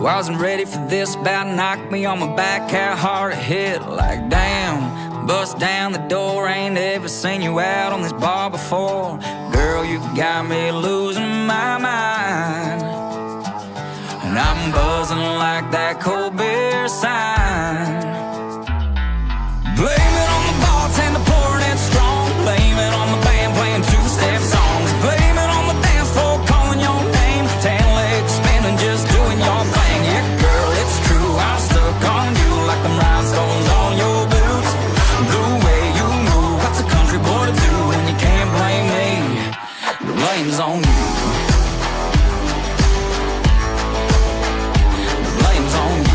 Wasn't ready for this, about knocked me on my back. How hard it hit, like damn. Bust down the door, ain't ever seen you out on this bar before. Girl, you got me losing my mind, and I'm buzzing like that cold beer sign. Blame it on the bartender pouring it strong. Blame it on the band playing two-step songs. Blame it on the dance floor calling your name. Tan legs spinning, just doing your thing. Yeah, girl, it's true, I'm stuck on you like the rhinestones on your boots. The way you move, what's a country boy to do? And you can't blame me, the blame's on you. The blame's on you.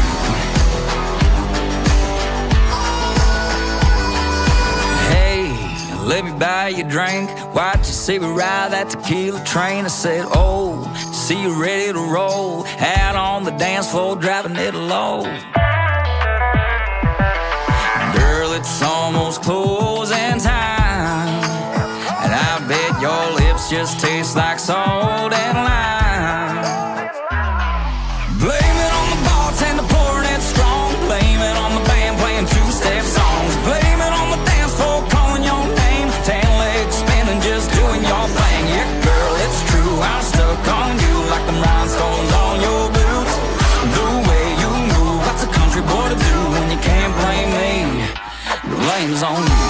Let me buy you a drink. Watch you see me ride that tequila train. I said, oh, see you ready to roll. Out on the dance floor, driving it low. Girl, it's almost closing time, and I bet your lips just taste like salt and lime. Blame it on the bartender pouring it strong. Blame it on the band playing two-step songs. Blame it on the dance floor calling your name. Tan legs spinning, just doing your thing. Yeah, girl, it's true, I'm stuck on you like the rhinestones on your boots. The way you move, what's a country boy to do? And you can't blame me, the blame's on you.